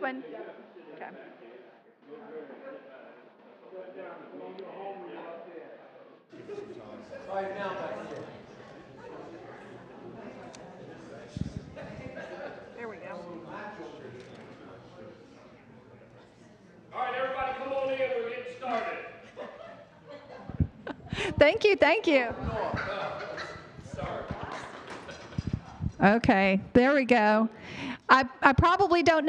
one? Okay. There we go. All right, everybody, come on in. We're getting started. Thank you, thank you. Okay, there we go. I probably don't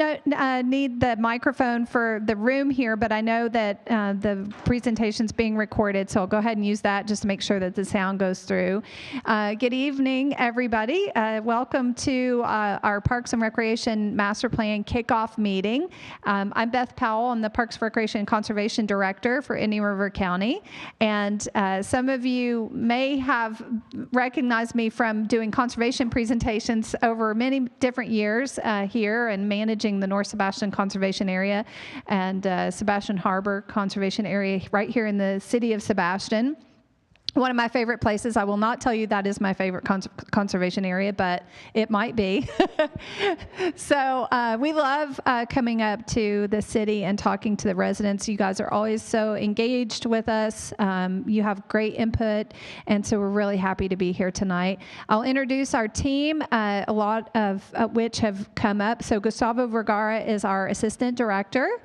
need the microphone for the room here, but I know that the presentation's being recorded, so I'll go ahead and use that just to make sure that the sound goes through. Good evening, everybody. Welcome to our Parks and Recreation Master Plan kickoff meeting. I'm Beth Powell. I'm the Parks, Recreation, and Conservation Director for Indian River County, and some of you may have recognized me from doing conservation presentations over many different years here and managing the North Sebastian Conservation Area and Sebastian Harbor Conservation Area right here in the city of Sebastian. One of my favorite places. I will not tell you that is my favorite conservation area, but it might be. So we love coming up to the city and talking to the residents. You guys are always so engaged with us. You have great input, and so we're really happy to be here tonight. I'll introduce our team, a lot of which have come up. So Gustavo Vergara is our Assistant Director.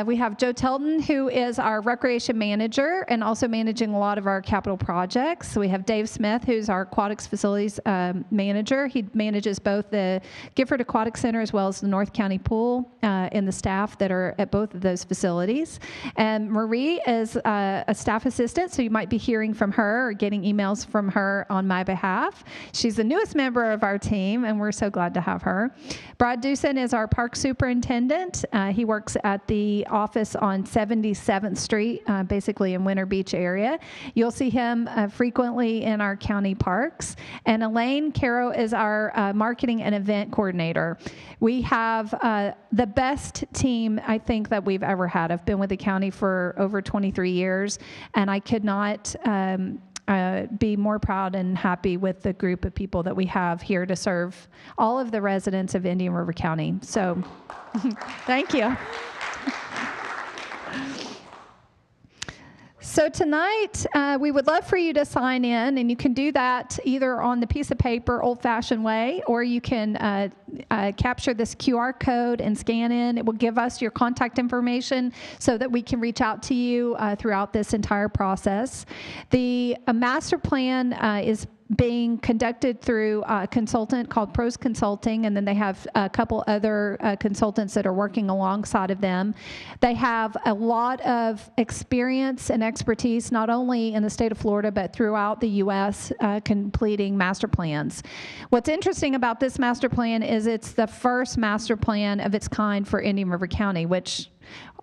We have Joe Telton, who is our recreation manager and also managing a lot of our capital projects. So we have Dave Smith, who's our aquatics facilities manager. He manages both the Gifford Aquatic Center as well as the North County Pool and the staff that are at both of those facilities. And Marie is a staff assistant, so you might be hearing from her or getting emails from her on my behalf. She's the newest member of our team, and we're so glad to have her. Brad Doosan is our park superintendent. He works at the office on 77th Street, basically in Winter Beach area. You'll see him frequently in our county parks. And Elaine Caro is our marketing and event coordinator. We have the best team, I think, that we've ever had. I've been with the county for over 23 years, and I could not be more proud and happy with the group of people that we have here to serve all of the residents of Indian River County. So thank you. So tonight, we would love for you to sign in, and you can do that either on the piece of paper, old-fashioned way, or you can capture this QR code and scan in. It will give us your contact information so that we can reach out to you throughout this entire process. The master plan is being conducted through a consultant called Pros Consulting, and then they have a couple other consultants that are working alongside of them. They have a lot of experience and expertise, not only in the state of Florida, but throughout the U.S., completing master plans. What's interesting about this master plan is it's the first master plan of its kind for Indian River County, which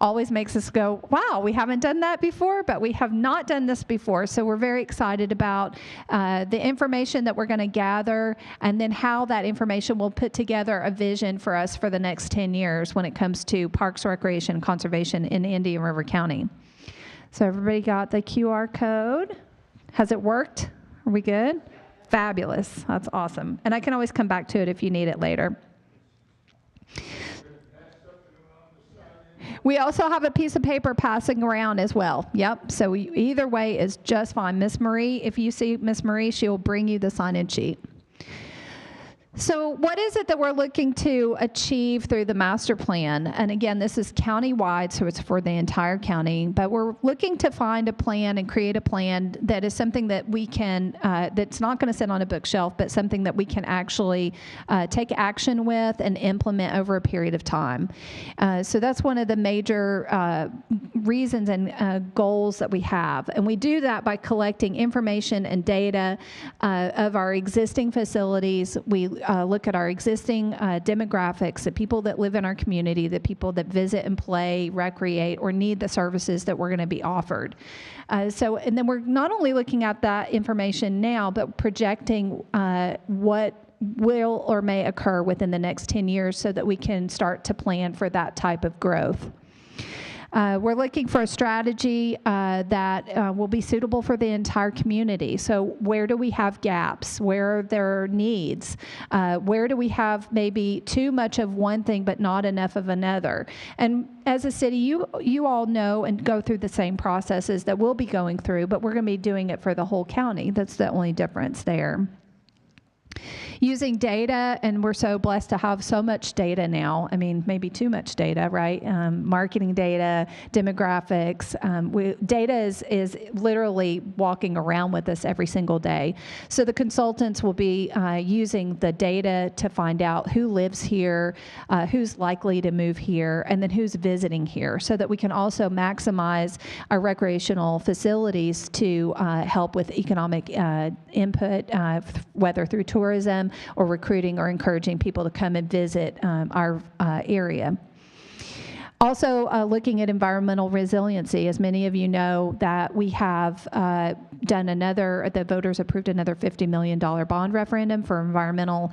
always makes us go, wow, we haven't done that before, but we have not done this before. So we're very excited about the information that we're going to gather and then how that information will put together a vision for us for the next 10 years when it comes to parks, recreation, and conservation in Indian River County. So everybody got the QR code? Has it worked? Are we good? Fabulous. That's awesome. And I can always come back to it if you need it later. We also have a piece of paper passing around as well. Yep. So either way is just fine. Miss Marie, if you see Miss Marie, she'll bring you the sign-in sheet. So what is it that we're looking to achieve through the master plan? And again, this is county-wide, so it's for the entire county. But we're looking to find a plan and create a plan that is something that we can, that's not going to sit on a bookshelf, but something that we can actually take action with and implement over a period of time. So that's one of the major reasons and goals that we have. And we do that by collecting information and data of our existing facilities. We look at our existing demographics, the people that live in our community, the people that visit and play, recreate, or need the services that we're going to be offered. And then we're not only looking at that information now, but projecting what will or may occur within the next 10 years so that we can start to plan for that type of growth. We're looking for a strategy that will be suitable for the entire community. So where do we have gaps? Where are there needs? Where do we have maybe too much of one thing but not enough of another? And as a city, you all know and go through the same processes that we'll be going through, but we're going to be doing it for the whole county. That's the only difference there. Using data, and we're so blessed to have so much data now. I mean, maybe too much data, right? Marketing data, demographics. Data is literally walking around with us every single day. So the consultants will be using the data to find out who lives here, who's likely to move here, and then who's visiting here, so that we can also maximize our recreational facilities to help with economic input, whether through tourism or recruiting or encouraging people to come and visit our area. Also, looking at environmental resiliency. As many of you know, that we have the voters approved another $50 million bond referendum for environmental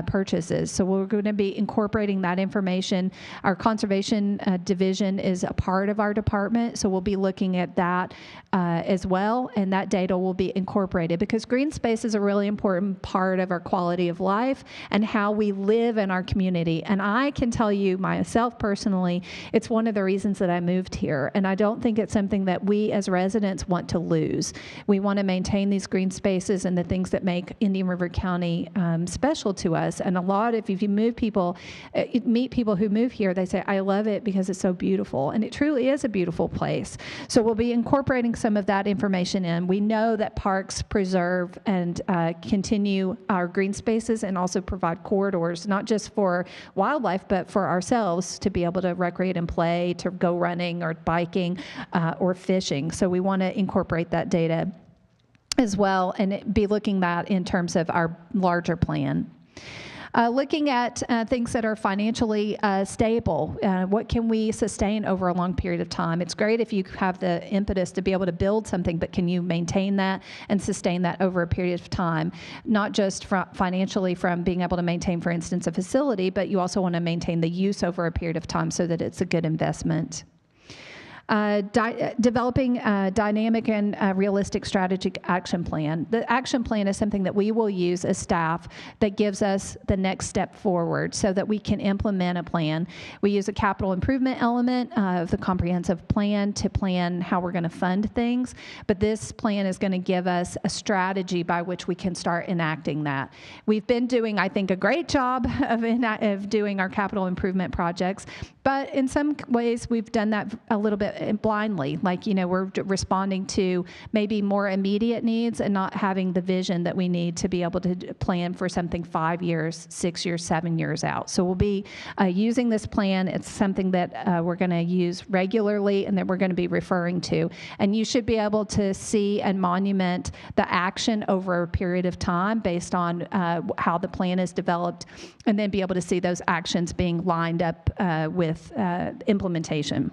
purchases. So we're going to be incorporating that information. Our conservation division is a part of our department, so we'll be looking at that as well, and that data will be incorporated, because green space is a really important part of our quality of life and how we live in our community. And I can tell you myself personally, it's one of the reasons that I moved here, and I don't think it's something that we as residents want to lose. We want to maintain these green spaces and the things that make Indian River County special to us. And if you meet people who move here, they say, I love it because it's so beautiful. And it truly is a beautiful place. So we'll be incorporating some of that information in. We know that parks preserve and continue our green spaces and also provide corridors, not just for wildlife, but for ourselves to be able to recreate and play, to go running or biking or fishing. So we want to incorporate that data as well and be looking at in terms of our larger plan. Looking at things that are financially stable. What can we sustain over a long period of time? It's great if you have the impetus to be able to build something, but can you maintain that and sustain that over a period of time? Not just financially from being able to maintain, for instance, a facility, but you also want to maintain the use over a period of time so that it's a good investment. Developing a dynamic and realistic strategic action plan. The action plan is something that we will use as staff that gives us the next step forward so that we can implement a plan. We use a capital improvement element of the comprehensive plan to plan how we're going to fund things, but this plan is going to give us a strategy by which we can start enacting that. We've been doing, I think, a great job of doing our capital improvement projects, but in some ways we've done that a little bit blindly, like, we're responding to maybe more immediate needs and not having the vision that we need to be able to plan for something 5 years, 6 years, 7 years out. So we'll be using this plan. It's something that we're going to use regularly and that we're going to be referring to. And you should be able to see and monument the action over a period of time based on how the plan is developed, and then be able to see those actions being lined up with implementation.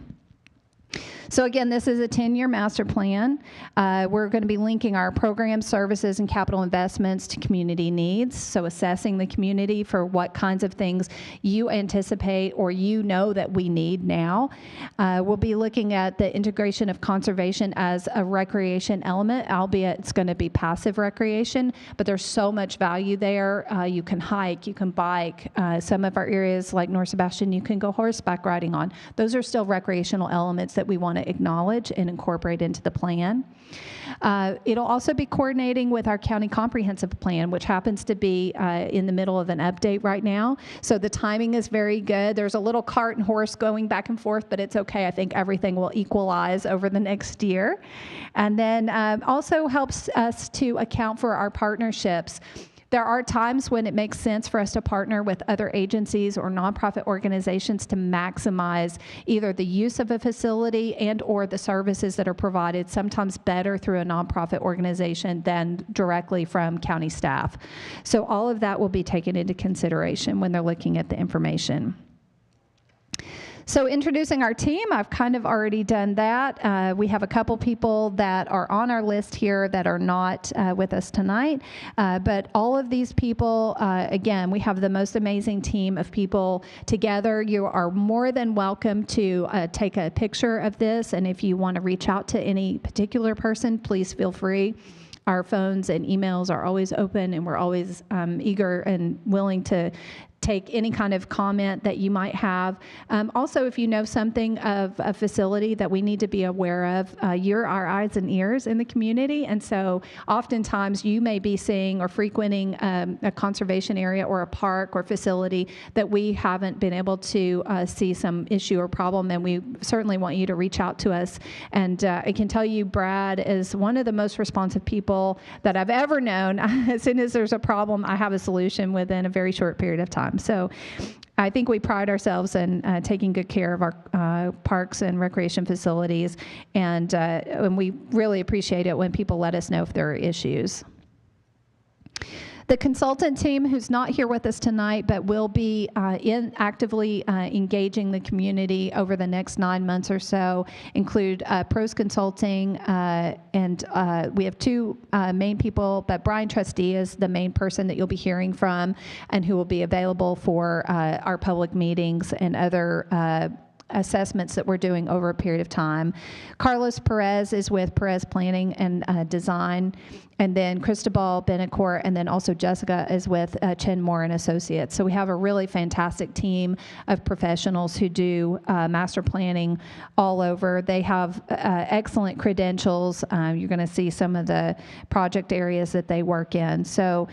So again, this is a 10-year master plan. We're going to be linking our programs, services, and capital investments to community needs. So assessing the community for what kinds of things you anticipate or that we need now. We'll be looking at the integration of conservation as a recreation element, albeit it's going to be passive recreation, but there's so much value there. You can hike, you can bike. Some of our areas like North Sebastian, you can go horseback riding on. Those are still recreational elements that we want to acknowledge and incorporate into the plan. It'll also be coordinating with our county comprehensive plan, which happens to be in the middle of an update right now. So the timing is very good. There's a little cart and horse going back and forth, but it's okay. I think everything will equalize over the next year. And then also helps us to account for our partnerships. There are times when it makes sense for us to partner with other agencies or nonprofit organizations to maximize either the use of a facility and or the services that are provided, sometimes better through a nonprofit organization than directly from county staff. So all of that will be taken into consideration when they're looking at the information. So introducing our team, I've kind of already done that. We have a couple people that are on our list here that are not with us tonight. But all of these people, again, we have the most amazing team of people together. You are more than welcome to take a picture of this. And if you want to reach out to any particular person, please feel free. Our phones and emails are always open, and we're always eager and willing to take any kind of comment that you might have. Also, if you know something of a facility that we need to be aware of, you're our eyes and ears in the community. And so oftentimes you may be seeing or frequenting a conservation area or a park or facility that we haven't been able to see some issue or problem. And we certainly want you to reach out to us. And I can tell you, Brad is one of the most responsive people that I've ever known. As soon as there's a problem, I have a solution within a very short period of time. So I think we pride ourselves in taking good care of our parks and recreation facilities, and we really appreciate it when people let us know if there are issues. The consultant team, who's not here with us tonight, but will be actively engaging the community over the next 9 months or so, include Pros Consulting, and we have two main people, but Brian Trustee is the main person that you'll be hearing from and who will be available for our public meetings and other assessments that we're doing over a period of time. Carlos Perez is with Perez Planning and Design, and then Cristobal Benacourt, and then also Jessica is with Chen Moore and Associates. So we have a really fantastic team of professionals who do master planning all over. They have excellent credentials. You're going to see some of the project areas that they work in. So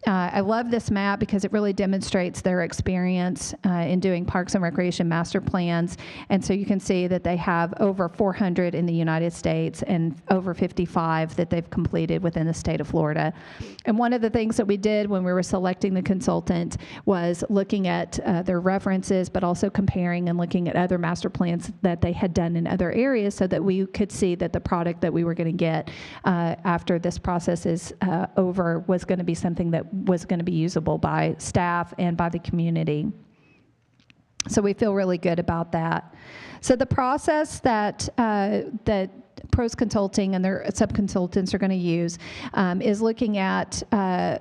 I love this map because it really demonstrates their experience in doing parks and recreation master plans. And so you can see that they have over 400 in the United States and over 55 that they've completed within the state of Florida. And one of the things that we did when we were selecting the consultant was looking at their references, but also comparing and looking at other master plans that they had done in other areas so that we could see that the product that we were going to get after this process is over was going to be something that was going to be usable by staff and by the community. So we feel really good about that. So the process that Pros Consulting and their sub-consultants are going to use is looking at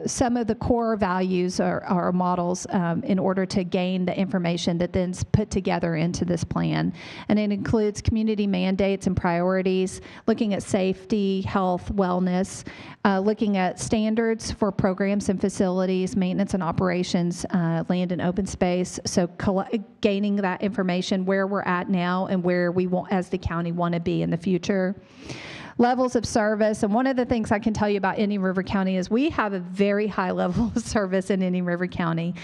some of the core values or models in order to gain the information that then's put together into this plan. And it includes community mandates and priorities, looking at safety, health, wellness, looking at standards for programs and facilities, maintenance and operations, land and open space. So gaining that information where we're at now and where we want, as the county, want to be in the future. Levels of service, and one of the things I can tell you about Indian River County is we have a very high level of service in Indian River County.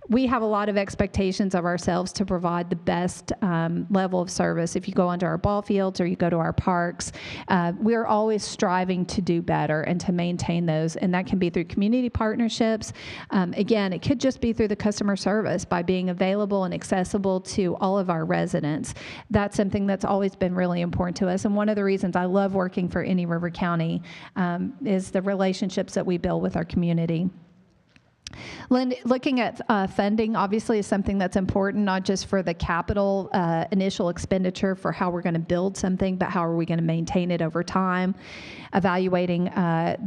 We have a lot of expectations of ourselves to provide the best level of service. If you go onto our ball fields or you go to our parks, we're always striving to do better and to maintain those, and that can be through community partnerships. Again, it could just be through the customer service by being available and accessible to all of our residents. That's something that's always been really important to us, and one of the reasons I love working for Indian River County is the relationships that we build with our community. Looking at funding, obviously, is something that's important, not just for the capital initial expenditure for how we're going to build something, but how are we going to maintain it over time. Evaluating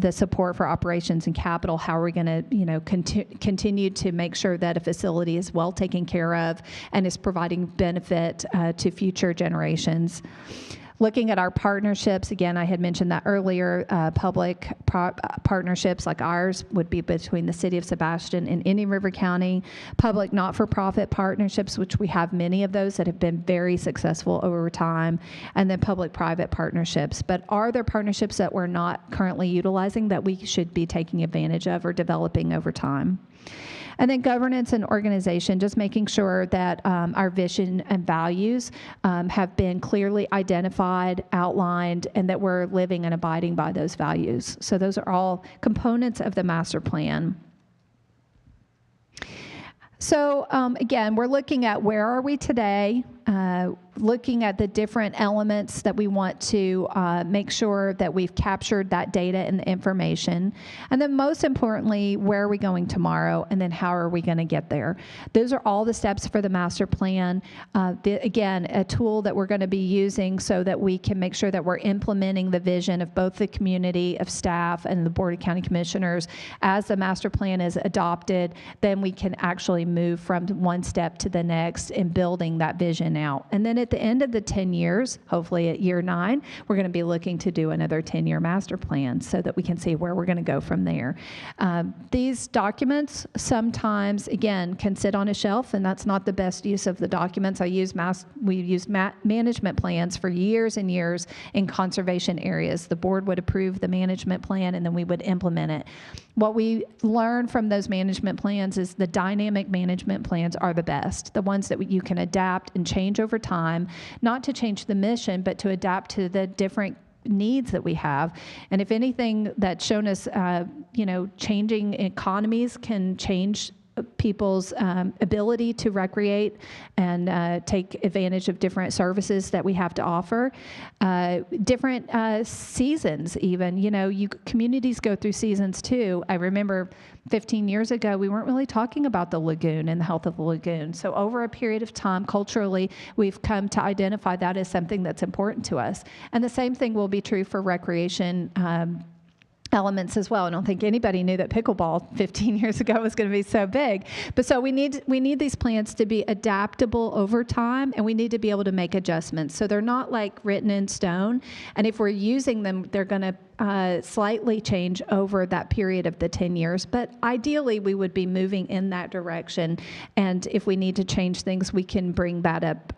the support for operations and capital, how are we going to, continue to make sure that a facility is well taken care of and is providing benefit to future generations. Looking at our partnerships, again, I had mentioned that earlier, public partnerships like ours would be between the City of Sebastian and Indian River County. Public not-for-profit partnerships, which we have many of those that have been very successful over time. And then public-private partnerships. But are there partnerships that we're not currently utilizing that we should be taking advantage of or developing over time? And then governance and organization, just making sure that our vision and values have been clearly identified, outlined, and that we're living and abiding by those values. So those are all components of the master plan. So again, we're looking at where are we today, looking at the different elements that we want to make sure that we've captured that data and the information. And then most importantly, where are we going tomorrow? And then how are we going to get there? Those are all the steps for the master plan. Again, a tool that we're going to be using so that we can make sure that we're implementing the vision of both the community, of staff, and the Board of County Commissioners. As the master plan is adopted, then we can actually move from one step to the next in building that vision out. And then at the end of the 10 years, hopefully at year 9, we're going to be looking to do another 10-year master plan so that we can see where we're going to go from there. These documents sometimes, again, can sit on a shelf, and that's not the best use of the documents. We use management plans for years and years in conservation areas. The board would approve the management plan, and then we would implement it. What we learn from those management plans is the dynamic management plans are the best, the ones that you can adapt and change over time, not to change the mission, but to adapt to the different needs that we have. And if anything that's shown us, changing economies can change people's ability to recreate and take advantage of different services that we have to offer. Different seasons even, communities go through seasons too. I remember 15 years ago, we weren't really talking about the lagoon and the health of the lagoon. So over a period of time, culturally, we've come to identify that as something that's important to us. And the same thing will be true for recreation elements as well. I don't think anybody knew that pickleball 15 years ago was going to be so big. But so we need these plans to be adaptable over time, and we need to be able to make adjustments. So they're not like written in stone. And if we're using them, they're going to slightly change over that period of the 10 years. But ideally, we would be moving in that direction. And if we need to change things, we can bring that up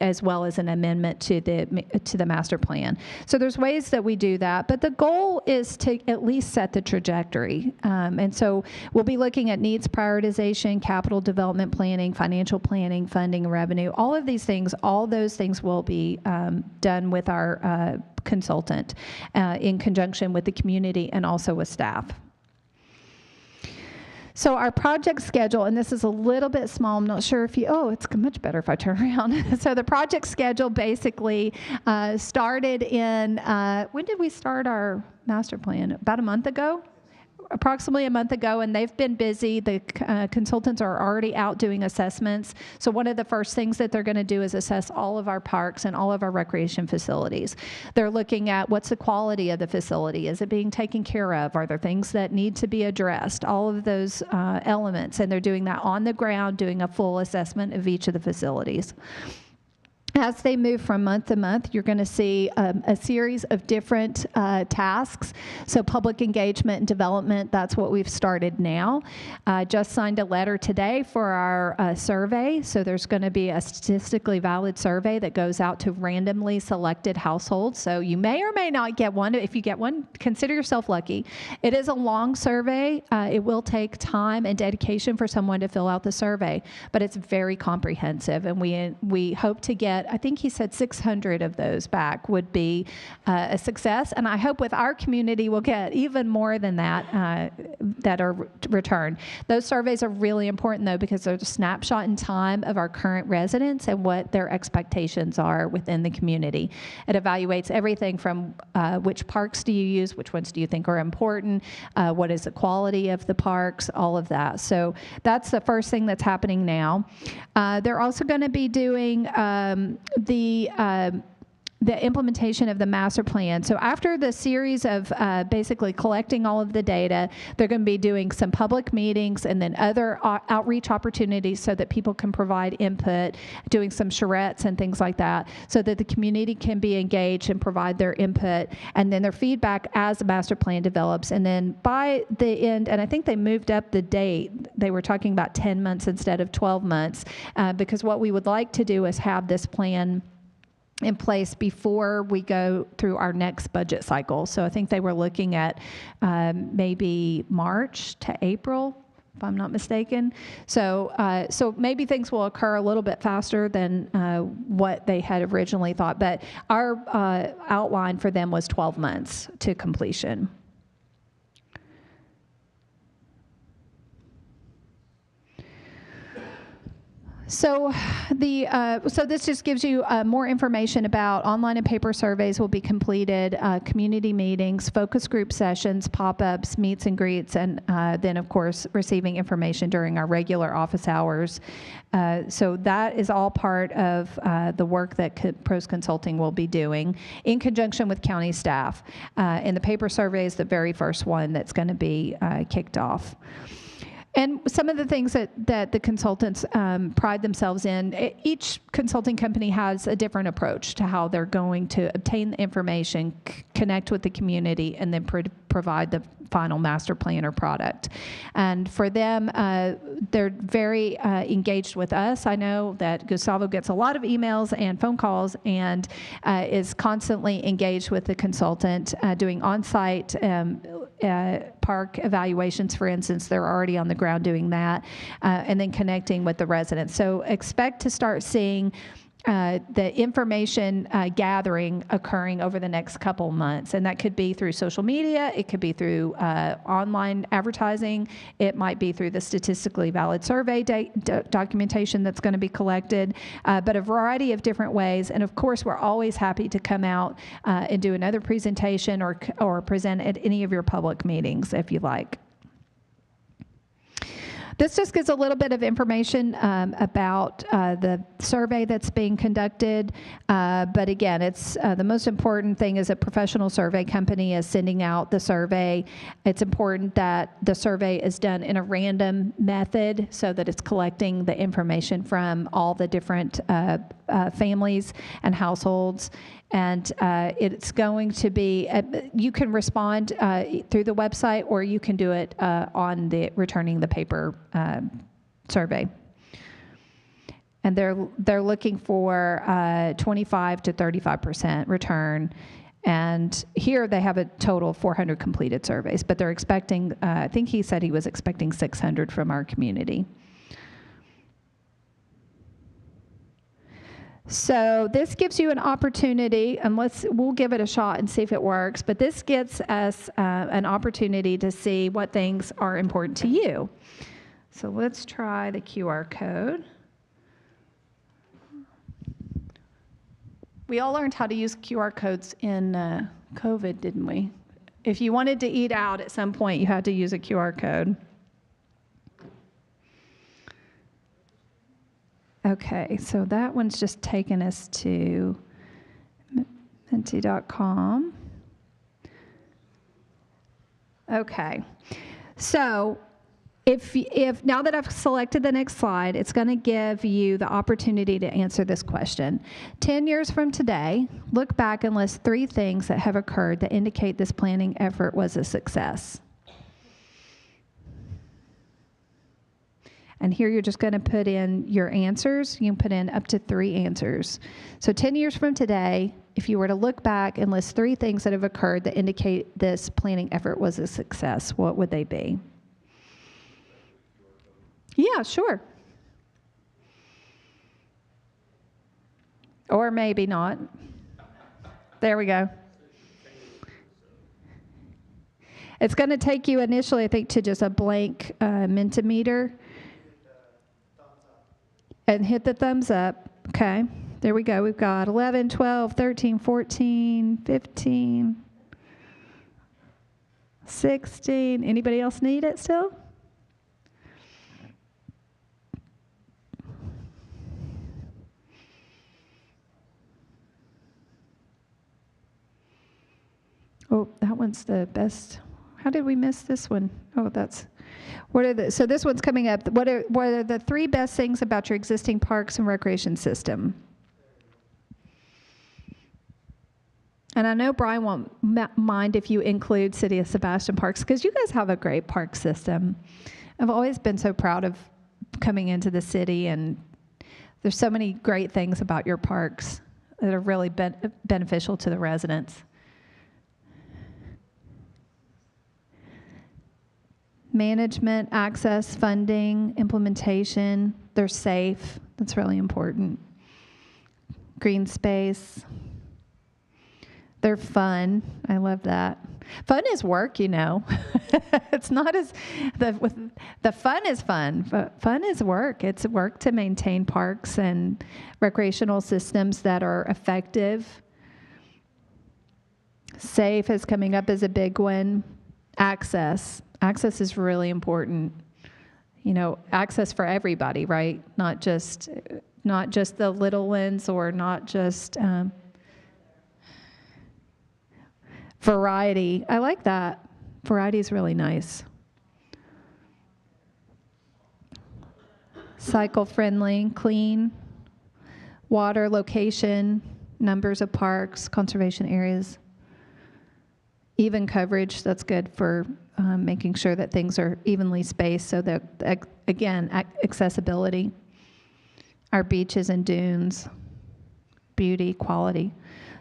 as well as an amendment to the master plan. So there's ways that we do that. But the goal is to at least set the trajectory. And so we'll be looking at needs prioritization, capital development planning, financial planning, funding, revenue, all of these things. All those things will be done with our consultant in conjunction with the community and also with staff. So our project schedule, and this is a little bit small, I'm not sure if it's much better if I turn around. So the project schedule basically started in, when did we start our master plan? About a month ago? Approximately a month ago, and they've been busy. The consultants are already out doing assessments. So one of the first things that they're going to do is assess all of our parks and all of our recreation facilities. They're looking at what's the quality of the facility. Is it being taken care of? Are there things that need to be addressed? All of those elements, and they're doing that on the ground, doing a full assessment of each of the facilities. As they move from month to month, you're going to see a series of different tasks. So public engagement and development, that's what we've started now. Just signed a letter today for our survey. So there's going to be a statistically valid survey that goes out to randomly selected households. So you may or may not get one. If you get one, consider yourself lucky. It is a long survey. It will take time and dedication for someone to fill out the survey, but it's very comprehensive. And we hope to get, I think he said 600 of those back would be a success. And I hope with our community we'll get even more than that that are returned. Those surveys are really important though, because they're a snapshot in time of our current residents and what their expectations are within the community. It evaluates everything from which parks do you use, which ones do you think are important, what is the quality of the parks, all of that. So that's the first thing that's happening now. They're also going to be doing the implementation of the master plan. So after the series of basically collecting all of the data, they're going to be doing some public meetings and then other outreach opportunities so that people can provide input, doing some charrettes and things like that, so that the community can be engaged and provide their input and then their feedback as the master plan develops. And then by the end, and I think they moved up the date, they were talking about 10 months instead of 12 months, because what we would like to do is have this plan in place before we go through our next budget cycle. So I think they were looking at maybe March to April, if I'm not mistaken. So so maybe things will occur a little bit faster than what they had originally thought. But our outline for them was 12 months to completion. So so this just gives you more information about online and paper surveys will be completed, community meetings, focus group sessions, pop-ups, meets and greets, and then, of course, receiving information during our regular office hours. So that is all part of the work that Pros Consulting will be doing in conjunction with county staff. And the paper survey is the very first one that's going to be kicked off. And some of the things that the consultants pride themselves in, each consulting company has a different approach to how they're going to obtain the information, connect with the community, and then provide the final master plan or product. And for them, they're very engaged with us. I know that Gustavo gets a lot of emails and phone calls and is constantly engaged with the consultant, doing on-site park evaluations, for instance. They're already on the ground doing that, and then connecting with the residents. So expect to start seeing the information gathering occurring over the next couple months. And that could be through social media, it could be through online advertising, it might be through the statistically valid survey documentation that's going to be collected, but a variety of different ways. And of course, we're always happy to come out and do another presentation or present at any of your public meetings if you like. This just gives a little bit of information about the survey that's being conducted. But again, it's the most important thing is a professional survey company is sending out the survey. It's important that the survey is done in a random method so that it's collecting the information from all the different families and households. And it's going to be, you can respond through the website, or you can do it on the returning the paper survey. And they're looking for 25 to 35% return. And here they have a total of 400 completed surveys, but they're expecting, I think he said he was expecting 600 from our community. So this gives you an opportunity, and we'll give it a shot and see if it works, but this gets us an opportunity to see what things are important to you. So let's try the QR code. We all learned how to use QR codes in COVID, didn't we? If you wanted to eat out at some point, you had to use a QR code. Okay, so that one's just taken us to Menti.com. Okay, so if now that I've selected the next slide, it's going to give you the opportunity to answer this question. 10 years from today, look back and list 3 things that have occurred that indicate this planning effort was a success. And here you're just going to put in your answers. You can put in up to 3 answers. So 10 years from today, if you were to look back and list 3 things that have occurred that indicate this planning effort was a success, what would they be? Yeah, sure. Or maybe not. There we go. It's going to take you initially, I think, to just a blank Mentimeter. And hit the thumbs up. Okay, there we go. We've got 11, 12, 13, 14, 15, 16. Anybody else need it still? Oh, that one's the best. How did we miss this one? Oh, that's... So this one's coming up. What are the 3 best things about your existing parks and recreation system? And I know Brian won't mind if you include City of Sebastian parks, because you guys have a great park system. I've always been so proud of coming into the city, and there's so many great things about your parks that are really beneficial to the residents. Management, access, funding, implementation, they're safe. That's really important. Green space. They're fun. I love that. Fun is work, you know. It's not as the fun is fun, but fun is work. It's work to maintain parks and recreational systems that are effective. Safe is coming up as a big one. Access is really important. You know, access for everybody, right? Not just the little ones, or not just variety. I like that. Variety is really nice. Cycle friendly, clean, water, location, numbers of parks, conservation areas, even coverage. That's good for making sure that things are evenly spaced, so that, again, accessibility. Our beaches and dunes, beauty, quality.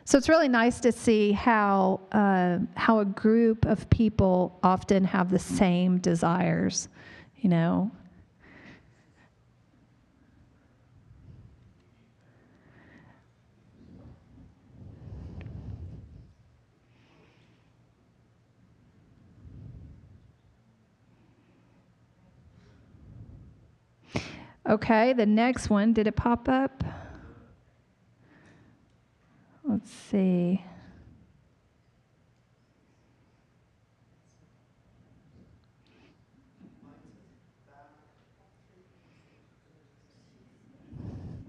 So it's really nice to see how a group of people often have the same desires, you know. Okay, the next one, did it pop up? Let's see.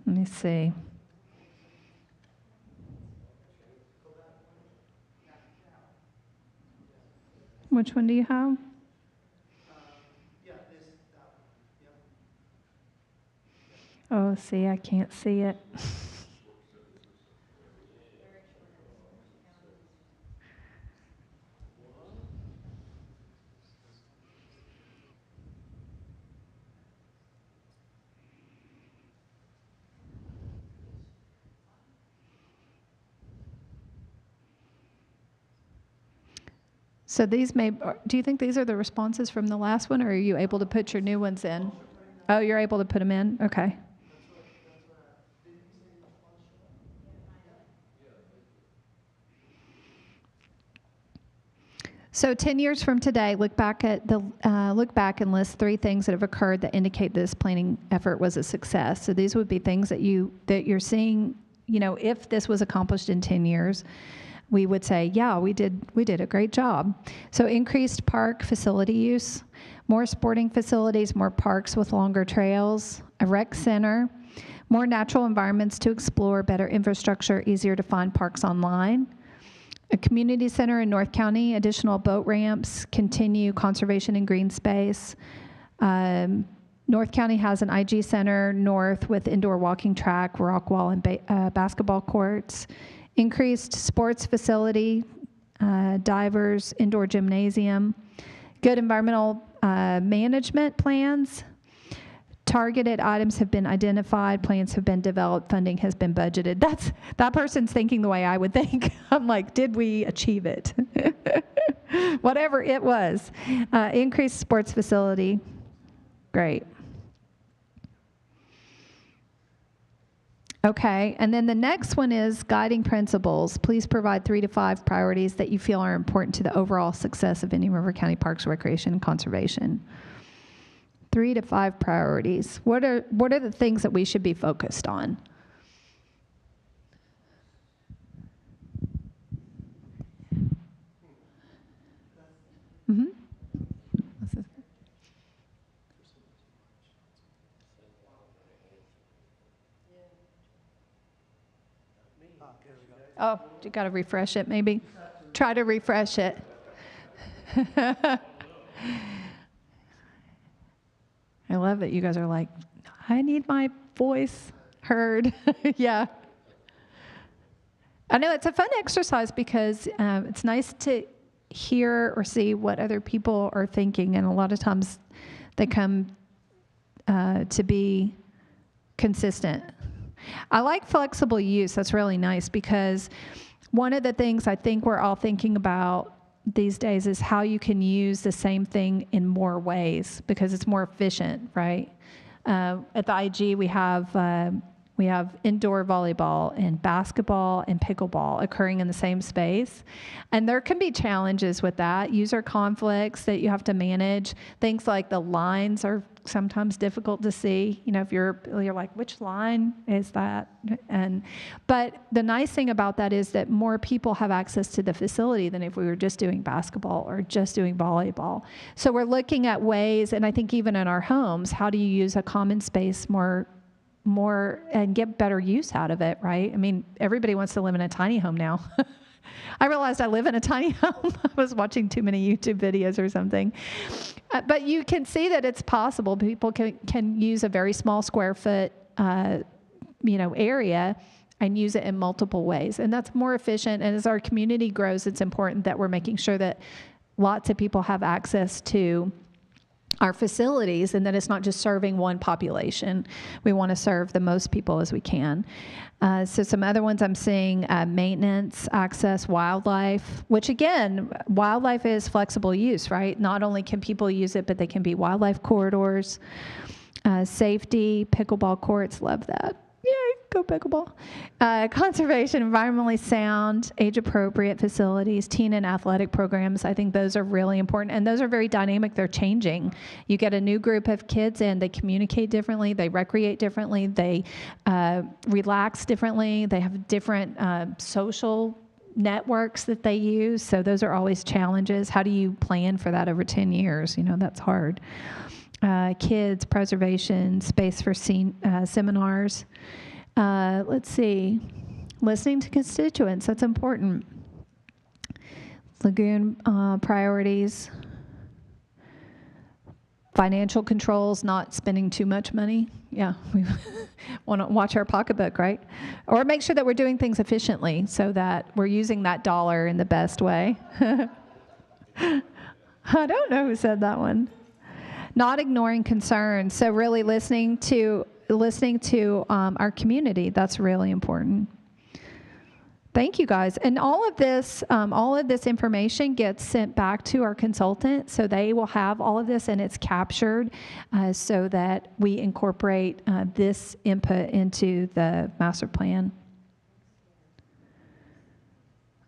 Let me see. Which one do you have? Oh, see, I can't see it. So these do you think these are the responses from the last one, or are you able to put your new ones in? Oh, you're able to put them in? Okay. So 10 years from today, look back and list 3 things that have occurred that indicate this planning effort was a success. So these would be things that you're seeing, you know, if this was accomplished in 10 years, we would say, yeah, we did a great job. So increased park facility use, more sporting facilities, more parks with longer trails, a rec center, more natural environments to explore, better infrastructure, easier to find parks online, a community center in North County, additional boat ramps, continue conservation and green space. North County has an IG center north with indoor walking track, rock wall, and basketball courts. Increased sports facility, divers, indoor gymnasium, good environmental management plans. Targeted items have been identified, plans have been developed, funding has been budgeted. That person's thinking the way I would think. I'm like, did we achieve it? Whatever it was. Increased sports facility, great. Okay, and then the next one is guiding principles. Please provide 3 to 5 priorities that you feel are important to the overall success of Indian River County Parks, Recreation, and Conservation. 3 to 5 priorities. What are the things that we should be focused on? Mm-hmm. Oh, you got to refresh it maybe. Try to refresh it. I love it. You guys are like, I need my voice heard. Yeah. I know it's a fun exercise because it's nice to hear or see what other people are thinking. And a lot of times they come to be consistent. I like flexible use. That's really nice because one of the things I think we're all thinking about these days is how you can use the same thing in more ways because it's more efficient, right? At the IG, we have We have indoor volleyball and basketball and pickleball occurring in the same space. And there can be challenges with that, user conflicts that you have to manage. Things like the lines are sometimes difficult to see. You know, if you're like, which line is that? But the nice thing about that is that more people have access to the facility than if we were just doing basketball or just doing volleyball. So we're looking at ways, and I think even in our homes, how do you use a common space more and get better use out of it, right? I mean, everybody wants to live in a tiny home now. I realized I live in a tiny home. I was watching too many YouTube videos or something. But you can see that it's possible. People can use a very small square foot, area and use it in multiple ways. And that's more efficient. And as our community grows, it's important that we're making sure that lots of people have access to our facilities and that it's not just serving one population. We want to serve the most people as we can. So some other ones I'm seeing, maintenance, access, wildlife, which again, wildlife is flexible use, right? Not only can people use it, but they can be wildlife corridors, safety, pickleball courts, love that. Yay, go pickleball. Conservation, environmentally sound, age-appropriate facilities, teen and athletic programs. I think those are really important, and those are very dynamic. They're changing. You get a new group of kids in, they communicate differently, they recreate differently, they relax differently, they have different social networks that they use, so those are always challenges. How do you plan for that over 10 years? You know, that's hard. Kids, preservation, space for seminars. Let's see. Listening to constituents, that's important. Lagoon priorities. Financial controls, not spending too much money. Yeah, we want to watch our pocketbook, right? Or make sure that we're doing things efficiently so that we're using that dollar in the best way. I don't know who said that one. Not ignoring concerns. So really listening to our community. That's really important. Thank you, guys. And all of this information gets sent back to our consultant, so they will have all of this, and it's captured so that we incorporate this input into the master plan.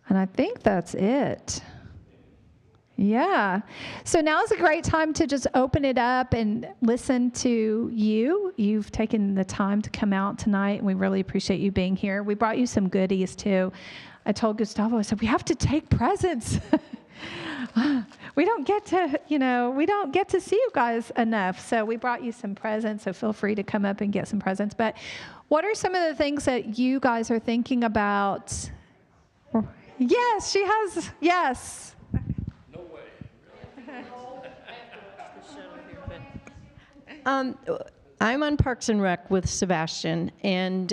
And I think that's it. Yeah. So now is a great time to just open it up and listen to you. You've taken the time to come out tonight, and we really appreciate you being here. We brought you some goodies, too. I told Gustavo, I said, we have to take presents. We don't get to see you guys enough. So we brought you some presents, so feel free to come up and get some presents. But what are some of the things that you guys are thinking about? Yes, she has. Yes. I'm on Parks and Rec with Sebastian, and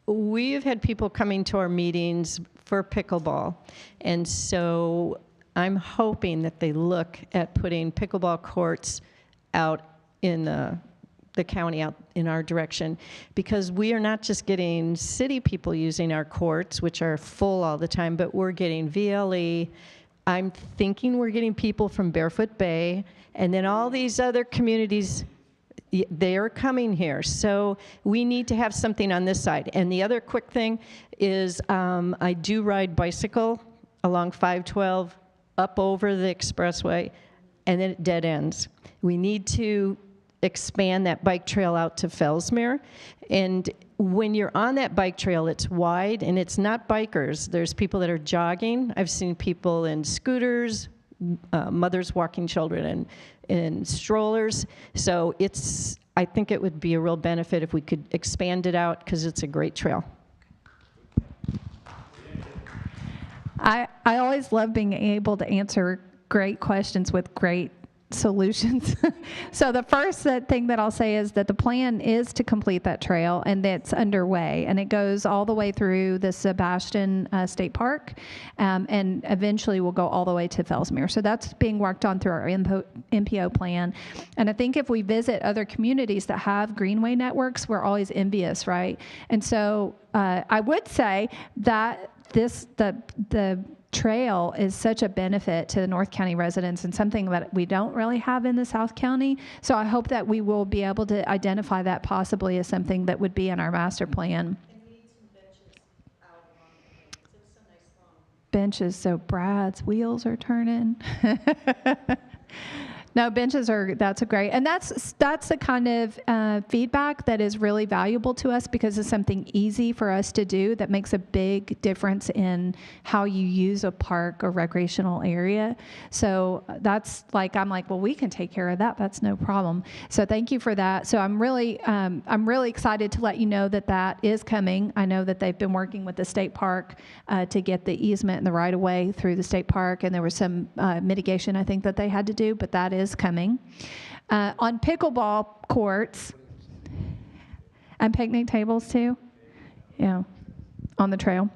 we've had people coming to our meetings for pickleball. And so I'm hoping that they look at putting pickleball courts out in the county, out in our direction, because we are not just getting city people using our courts, which are full all the time, but we're getting VLE. I'm thinking we're getting people from Barefoot Bay, and then all these other communities, they are coming here. So we need to have something on this side. And the other quick thing is I do ride bicycle along 512 up over the expressway, and then it dead ends. We need to expand that bike trail out to Fellsmere. And when you're on that bike trail, it's wide, and it's not bikers. There's people that are jogging. I've seen people in scooters, mothers walking children in strollers. So I think it would be a real benefit if we could expand it out, because it's a great trail. I always love being able to answer great questions with great solutions. So the first thing that I'll say is that the plan is to complete that trail, and that's underway, and it goes all the way through the Sebastian State Park, and eventually we'll go all the way to Fellsmere. So that's being worked on through our MPO plan. And I think if we visit other communities that have greenway networks, we're always envious, right? And so I would say that the trail is such a benefit to the North County residents and something that we don't really have in the South County. So I hope that we will be able to identify that possibly as something that would be in our master plan. Benches so Brad's wheels are turning. No, benches are, that's a great, and that's the kind of feedback that is really valuable to us because it's something easy for us to do that makes a big difference in how you use a park or recreational area. So that's like, I'm like, well, we can take care of that. That's no problem. So thank you for that. So I'm really excited to let you know that that is coming. I know that they've been working with the state park to get the easement and the right of way through the state park, and there was some mitigation I think that they had to do, but that is coming. On pickleball courts and picnic tables too, yeah, on the trail.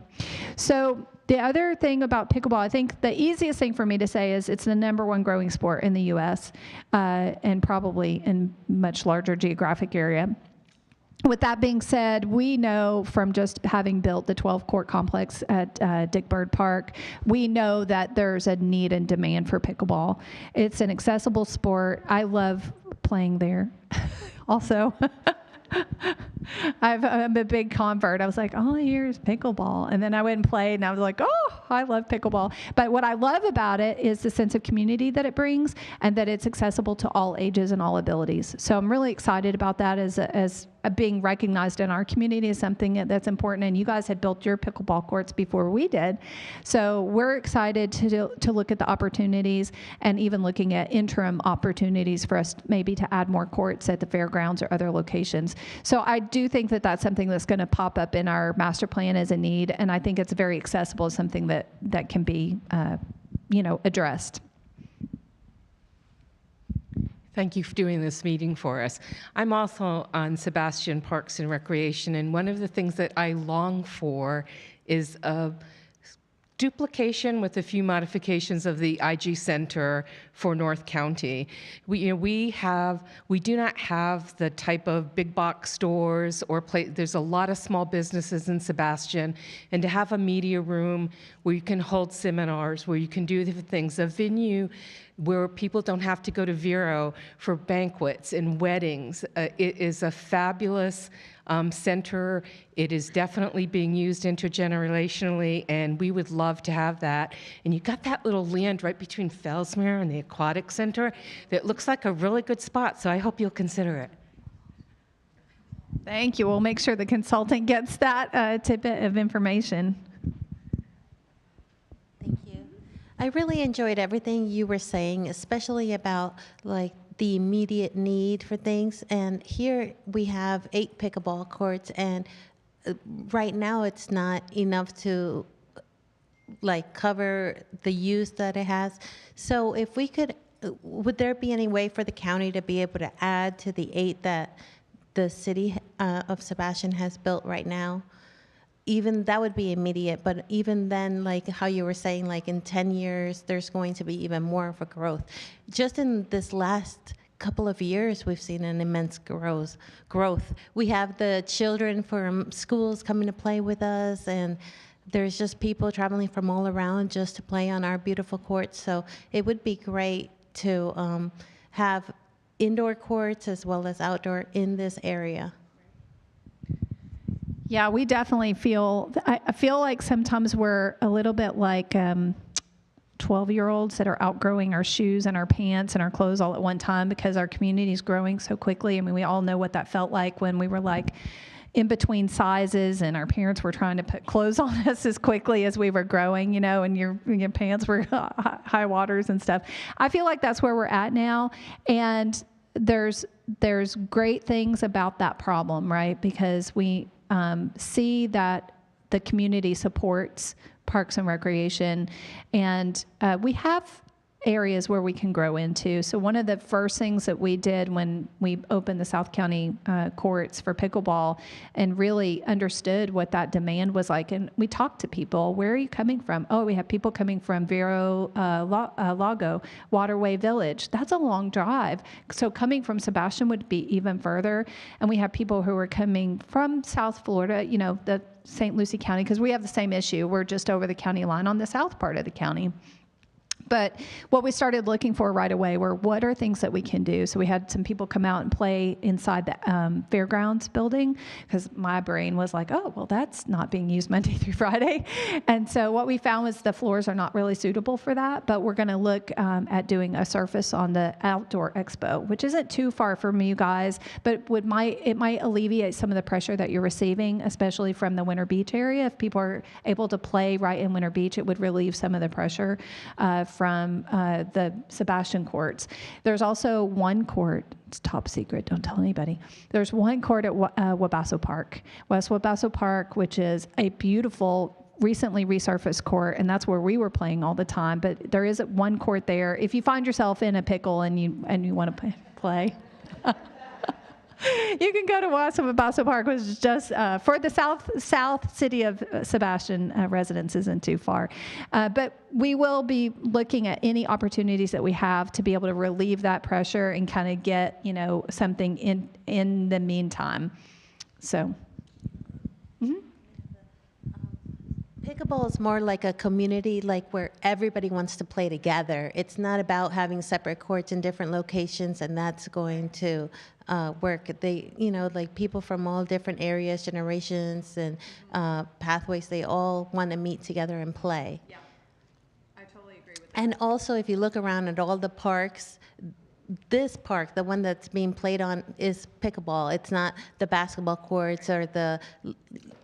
So the other thing about pickleball, I think the easiest thing for me to say is it's the #1 growing sport in the U.S. And probably in much larger geographic area. With that being said, we know from just having built the 12-court complex at Dick Bird Park, we know that there's a need and demand for pickleball. It's an accessible sport. I love playing there also. I'm a big convert. I was like, all I hear is pickleball. And then I went and played, and I was like, oh, I love pickleball. But what I love about it is the sense of community that it brings and that it's accessible to all ages and all abilities. So I'm really excited about that as being recognized in our community as something that's important. And you guys had built your pickleball courts before we did. So we're excited to look at the opportunities and even looking at interim opportunities for us maybe to add more courts at the fairgrounds or other locations. So I do think that that's something that's going to pop up in our master plan as a need. And I think it's very accessible as something that can be, addressed. Thank you for doing this meeting for us. I'm also on Sebastian Parks and Recreation, and one of the things that I long for is a duplication with a few modifications of the IG Center for North County. We do not have the type of big box stores or there's a lot of small businesses in Sebastian, and to have a media room where you can hold seminars, where you can do different things, a venue where people don't have to go to Vero for banquets and weddings. It is a fabulous center. It is definitely being used intergenerationally, and we would love to have that. And you got that little land right between Fellsmere and the Aquatic Center that looks like a really good spot, so I hope you'll consider it. Thank you. We'll make sure the consultant gets that tidbit of information. Thank you. I really enjoyed everything you were saying, especially about like the immediate need for things. And here we have 8 pickleball courts, and right now it's not enough to like cover the use that it has. So if we could, would there be any way for the county to be able to add to the 8 that the city of Sebastian has built right now? Even that would be immediate, but even then, like how you were saying, like in 10 years, there's going to be even more of a growth. Just in this last couple of years, we've seen an immense growth. We have the children from schools coming to play with us, and there's just people traveling from all around just to play on our beautiful courts. So it would be great to have indoor courts as well as outdoor in this area. Yeah, we definitely I feel like sometimes we're a little bit like 12-year-olds that are outgrowing our shoes and our pants and our clothes all at one time because our community is growing so quickly. I mean, we all know what that felt like when we were like in between sizes and our parents were trying to put clothes on us as quickly as we were growing, and your pants were high waters and stuff. I feel like that's where we're at now. And there's great things about that problem, right? Because we see that the community supports parks and recreation, and we have areas where we can grow into. So one of the first things that we did when we opened the South County courts for pickleball and really understood what that demand was like, and we talked to people, where are you coming from? Oh, we have people coming from Vero Lago, Waterway Village. That's a long drive. So coming from Sebastian would be even further. And we have people who were coming from South Florida, the St. Lucie County, because we have the same issue. We're just over the county line on the south part of the county. But what we started looking for right away were what are things that we can do. So we had some people come out and play inside the fairgrounds building, because my brain was like, oh, well, that's not being used Monday through Friday. And so what we found was the floors are not really suitable for that, but we're going to look at doing a surface on the outdoor expo, which isn't too far from you guys, but it might alleviate some of the pressure that you're receiving, especially from the Winter Beach area. If people are able to play right in Winter Beach, it would relieve some of the pressure from the Sebastian courts. There's also one court, it's top secret, don't tell anybody. There's one court at Wabasso Park, West Wabasso Park, which is a beautiful, recently resurfaced court, and that's where we were playing all the time. But there is one court there. If you find yourself in a pickle and you want to play, you can go to Wabasso Park, which is just for the south city of Sebastian residents, isn't too far. But we will be looking at any opportunities that we have to be able to relieve that pressure and kind of get, something in the meantime. So. Pickleball is more like a community, like where everybody wants to play together. It's not about having separate courts in different locations, and that's going to work. They, like people from all different areas, generations, and pathways, they all want to meet together and play. Yeah, I totally agree with that. And also, if you look around at all the parks, this park, the one that's being played on, is pickleball. It's not the basketball courts or the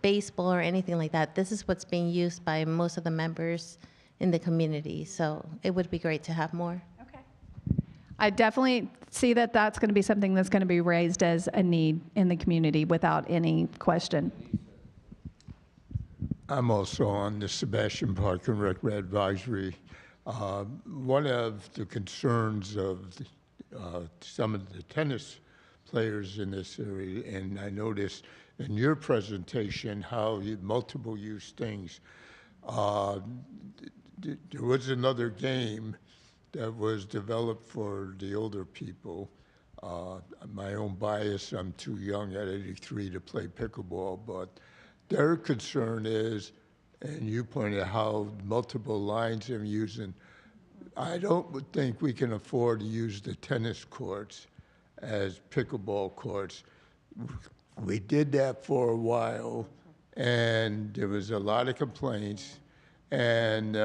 baseball or anything like that. This is what's being used by most of the members in the community. So it would be great to have more. Okay. I definitely see that that's going to be something that's going to be raised as a need in the community without any question. I'm also on the Sebastian Park and Rec Advisory. One of the concerns of some of the tennis players in this area, and I noticed in your presentation how multiple use things. There was another game that was developed for the older people. My own bias, I'm too young at 83 to play pickleball, but their concern is, and you pointed out how multiple lines are using, I don't think we can afford to use the tennis courts as pickleball courts. We did that for a while, and there was a lot of complaints, and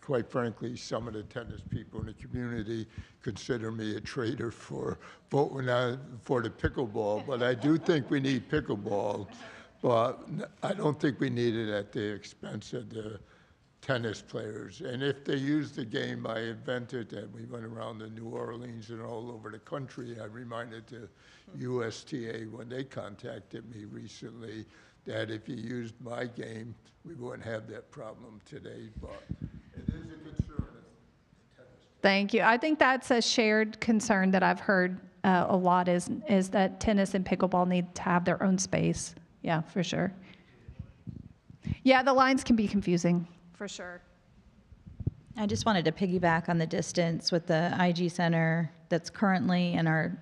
quite frankly, some of the tennis people in the community consider me a traitor for voting for the pickleball, but I do think we need pickleball, but I don't think we need it at the expense of the tennis players. And if they use the game I invented, that we went around to New Orleans and all over the country, I reminded the USTA when they contacted me recently that if you used my game, we wouldn't have that problem today, but it is a concern. Thank you. I think that's a shared concern that I've heard a lot is that tennis and pickleball need to have their own space. Yeah, for sure. Yeah, the lines can be confusing. For sure. I just wanted to piggyback on the distance with the IG Center that's currently, and our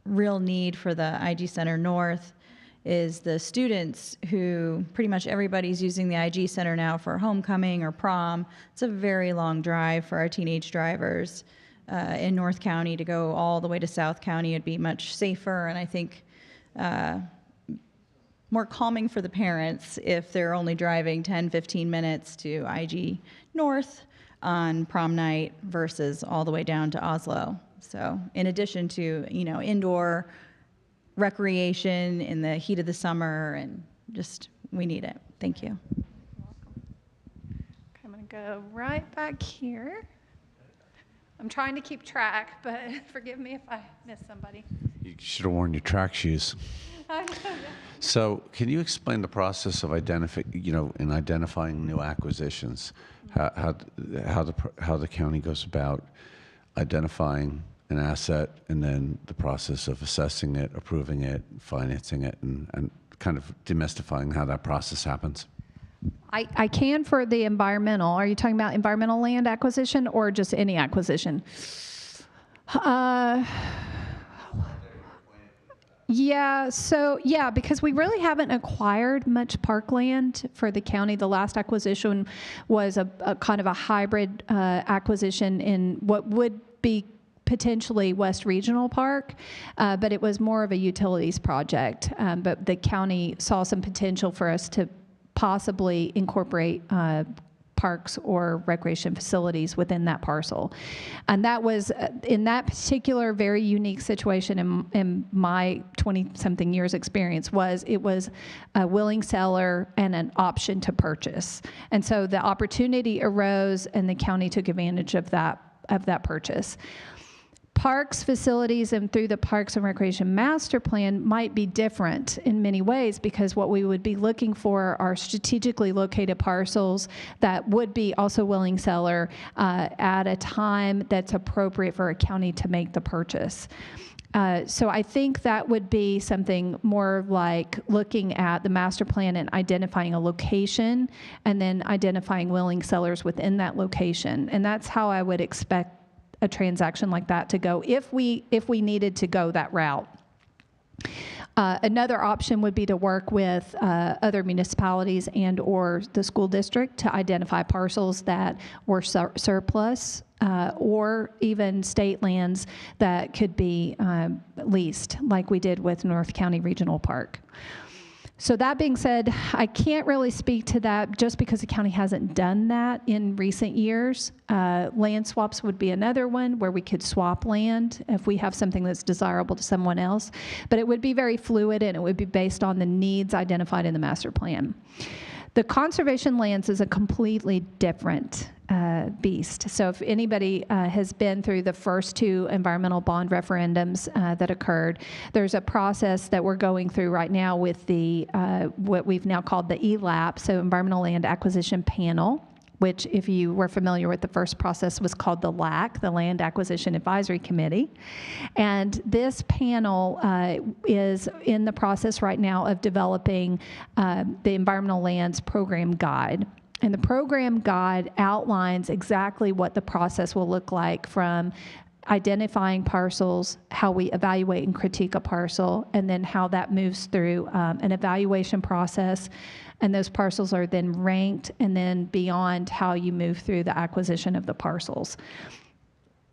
real need for the IG Center North is the students who pretty much everybody's using the IG Center now for homecoming or prom. It's a very long drive for our teenage drivers in North County. To go all the way to South County would be much safer, and I think more calming for the parents if they're only driving 10, 15 minutes to IG North on prom night versus all the way down to Oslo. So in addition to, indoor recreation in the heat of the summer, and just, we need it. Thank you. Okay, I'm going to go right back here. I'm trying to keep track, but forgive me if I miss somebody. You should have worn your track shoes. So, can you explain the process of in identifying new acquisitions? How the county goes about identifying an asset, and then the process of assessing it, approving it, financing it, and kind of demystifying how that process happens? I can for the environmental. Are you talking about environmental land acquisition or just any acquisition? Yeah, so yeah, because we really haven't acquired much parkland for the county. The last acquisition was a kind of a hybrid acquisition in what would be potentially West Regional Park, but it was more of a utilities project. But the county saw some potential for us to possibly incorporate parks or recreation facilities within that parcel. And that was, in that particular very unique situation in my 20-something years experience, it was a willing seller and an option to purchase. And so the opportunity arose and the county took advantage of that purchase. Parks, facilities, and through the Parks and Recreation Master Plan might be different in many ways, because what we would be looking for are strategically located parcels that would be also willing seller at a time that's appropriate for a county to make the purchase. So I think that would be something more like looking at the master plan and identifying a location and then identifying willing sellers within that location. And that's how I would expect a transaction like that to go if we needed to go that route. Another option would be to work with other municipalities and or the school district to identify parcels that were surplus or even state lands that could be leased, like we did with North County Regional Park. So that being said, I can't really speak to that just because the county hasn't done that in recent years. Land swaps would be another one where we could swap land if we have something that's desirable to someone else. But it would be very fluid and it would be based on the needs identified in the master plan. The conservation lands is a completely different beast. So if anybody has been through the first two environmental bond referendums that occurred, there's a process that we're going through right now with the what we've now called the ELAP, so Environmental Land Acquisition Panel, which, if you were familiar with the first process, was called the LAC, the Land Acquisition Advisory Committee. And this panel is in the process right now of developing the Environmental Lands Program Guide. And the program guide outlines exactly what the process will look like, from identifying parcels, how we evaluate and critique a parcel, and then how that moves through an evaluation process. And those parcels are then ranked, and then beyond how you move through the acquisition of the parcels.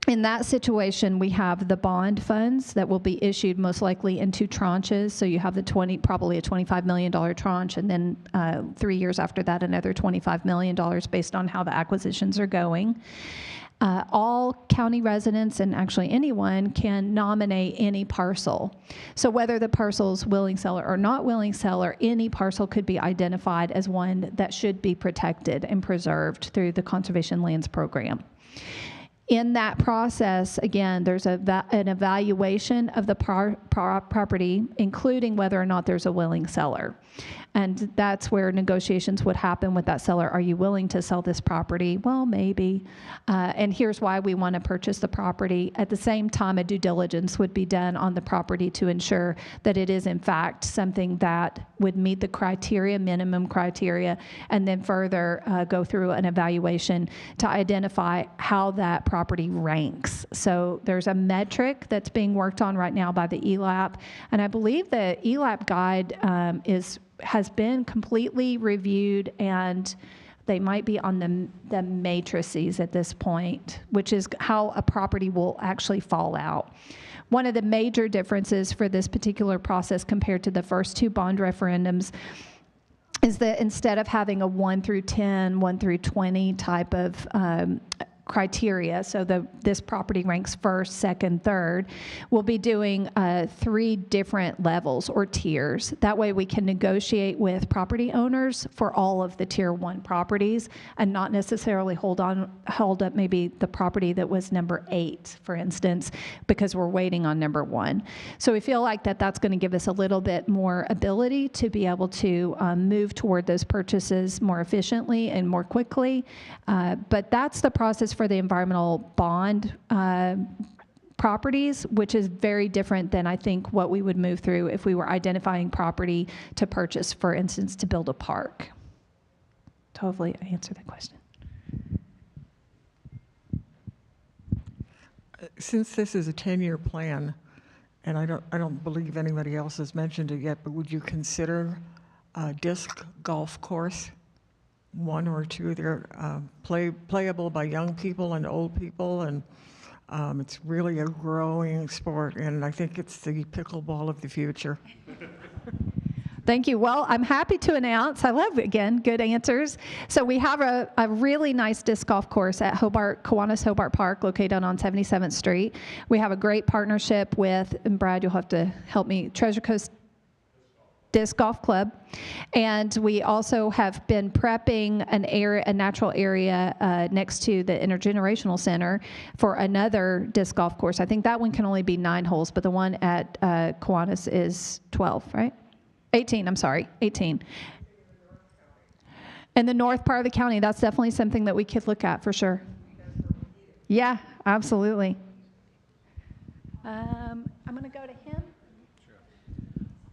In that situation, we have the bond funds that will be issued most likely in two tranches. So you have probably a $25 million tranche, and then 3 years after that, another $25 million based on how the acquisitions are going. All county residents, and actually anyone, can nominate any parcel. So whether the parcel's willing seller or not willing seller, any parcel could be identified as one that should be protected and preserved through the Conservation Lands Program. In that process, again, there's an evaluation of the property, including whether or not there's a willing seller. And that's where negotiations would happen with that seller. Are you willing to sell this property? Well, maybe. And here's why we want to purchase the property. At the same time, a due diligence would be done on the property to ensure that it is, in fact, something that would meet the criteria, minimum criteria, and then further go through an evaluation to identify how that property ranks. So there's a metric that's being worked on right now by the ELAP, and I believe the ELAP guide has been completely reviewed, and they might be on the matrices at this point, which is how a property will actually fall out. One of the major differences for this particular process compared to the first two bond referendums is that instead of having a 1 through 10, 1 through 20 type of criteria, so this property ranks first, second, third, we'll be doing 3 different levels or tiers. That way we can negotiate with property owners for all of the tier 1 properties and not necessarily hold up maybe the property that was number 8, for instance, because we're waiting on number 1. So we feel like that's going to give us a little bit more ability to be able to move toward those purchases more efficiently and more quickly. But that's the process for the environmental bond properties, which is very different than I think what we would move through if we were identifying property to purchase, for instance, to build a park. So hopefully I answered the question. Since this is a 10-year plan, and I don't believe anybody else has mentioned it yet, but would you consider a disc golf course? One or two, they're playable by young people and old people, and it's really a growing sport, and I think it's the pickleball of the future. Thank you. Well, I'm happy to announce, I love, again, good answers. So we have a really nice disc golf course at Kiwanis Hobart Park, located on 77th Street. We have a great partnership with, and Brad, you'll have to help me, Treasure Coast Disc Golf Club. And we also have been prepping a natural area next to the Intergenerational Center for another disc golf course. I think that one can only be 9 holes, but the one at Kiwanis is 12, right? 18, I'm sorry, 18. In the north part of the county, that's definitely something that we could look at for sure. Yeah, absolutely. I'm going to go to him.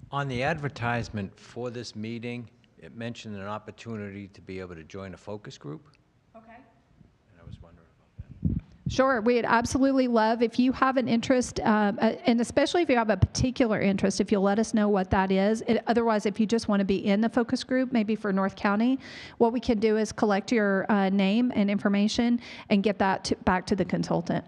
On the advertisement for this meeting, it mentioned an opportunity to be able to join a focus group. Okay. And I was wondering about that. Sure, we'd absolutely love if you have an interest, and especially if you have a particular interest, if you'll let us know what that is. Otherwise, if you just want to be in the focus group, maybe for North County, what we can do is collect your name and information and get that back to the consultant.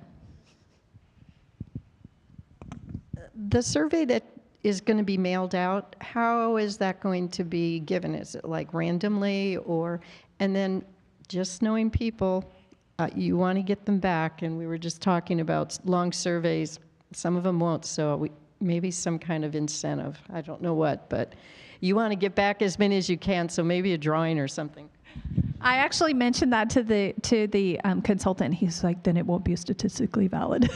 The survey that is going to be mailed out, how is that going to be given? Is it like randomly, or, and then just knowing people, you want to get them back, and we were just talking about long surveys. Some of them won't, so maybe some kind of incentive. I don't know what, but you want to get back as many as you can, so maybe a drawing or something. I actually mentioned that to the consultant. He's like, then it won't be statistically valid.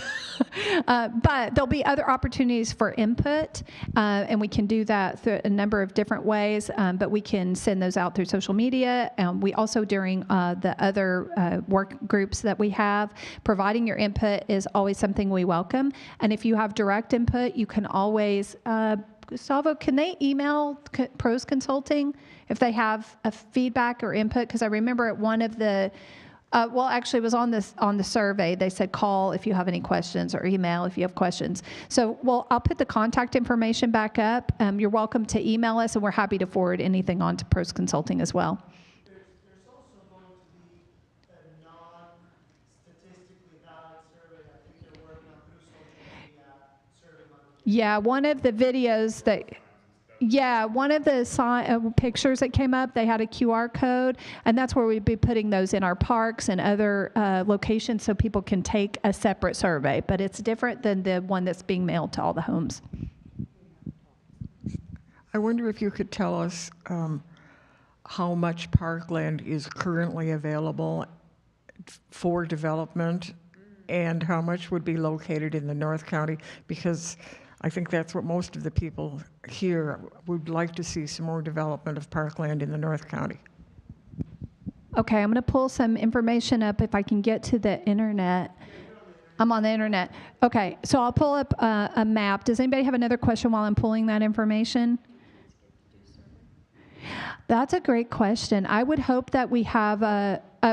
But there'll be other opportunities for input, and we can do that through a number of different ways, but we can send those out through social media. We also, during the other work groups that we have, providing your input is always something we welcome. And if you have direct input, you can always Gustavo, can they email Pros Consulting if they have a feedback or input? Because I remember at one of the, well, actually it was on the survey. They said call if you have any questions, or email if you have questions. So, well, I'll put the contact information back up. You're welcome to email us, and we're happy to forward anything on to Pros Consulting as well. There's also going to be a non-statistically valid survey. I think they're working on through social media survey. Yeah, one of the videos that, yeah, one of the pictures that came up, they had a QR code, and that's where we'd be putting those in our parks and other locations so people can take a separate survey. But it's different than the one that's being mailed to all the homes. I wonder if you could tell us how much parkland is currently available for development, and how much would be located in the North County, because I think that's what most of the people here would like to see, some more development of parkland in the North County. Okay, I'm going to pull some information up if I can get to the internet. I'm on the internet. Okay, so I'll pull up a map. Does anybody have another question while I'm pulling that information? That's a great question. I would hope that we have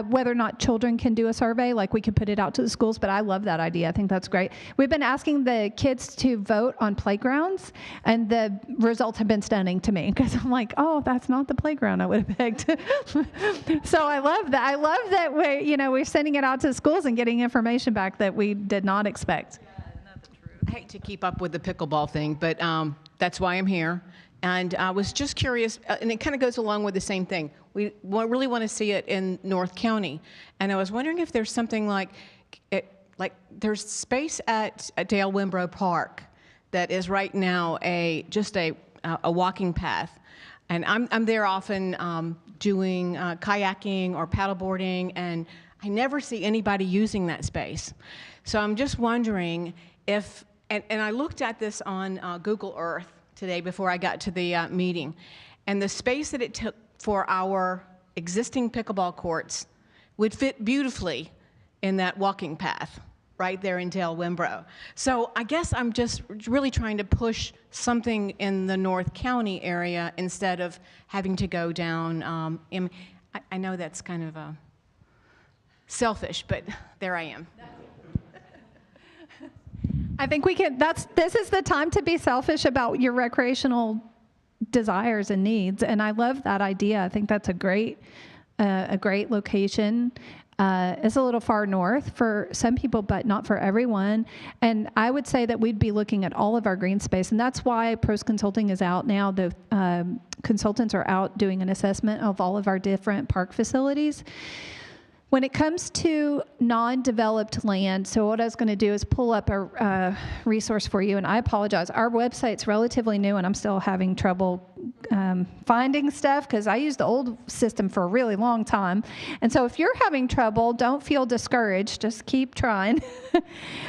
whether or not children can do a survey, like we could put it out to the schools, but I love that idea. I think that's great. We've been asking the kids to vote on playgrounds, and the results have been stunning to me, because I'm like, oh, that's not the playground I would have picked. So I love that. I love that we're sending it out to the schools and getting information back that we did not expect. Yeah, that's true. I hate to keep up with the pickleball thing, but that's why I'm here. And I was just curious, and it kind of goes along with the same thing. We really want to see it in North County. And I was wondering if there's something like there's space at Dale Wimbrow Park that is right now just a walking path. And I'm there often doing kayaking or paddleboarding, and I never see anybody using that space. So I'm just wondering if, and I looked at this on Google Earth today before I got to the meeting, and the space that it took for our existing pickleball courts would fit beautifully in that walking path right there in Dale Wimbrow. So I guess I'm just really trying to push something in the North County area instead of having to go down. I know that's kind of selfish, but there I am. I think we can, this is the time to be selfish about your recreational desires and needs. And I love that idea. I think that's a great location. It's a little far north for some people, but not for everyone. And I would say that we'd be looking at all of our green space. And that's why Pros Consulting is out now. The consultants are out doing an assessment of all of our different park facilities. When it comes to non-developed land, so what I was going to do is pull up a resource for you, and I apologize. Our website's relatively new, and I'm still having trouble finding stuff because I used the old system for a really long time. And so if you're having trouble, don't feel discouraged. Just keep trying.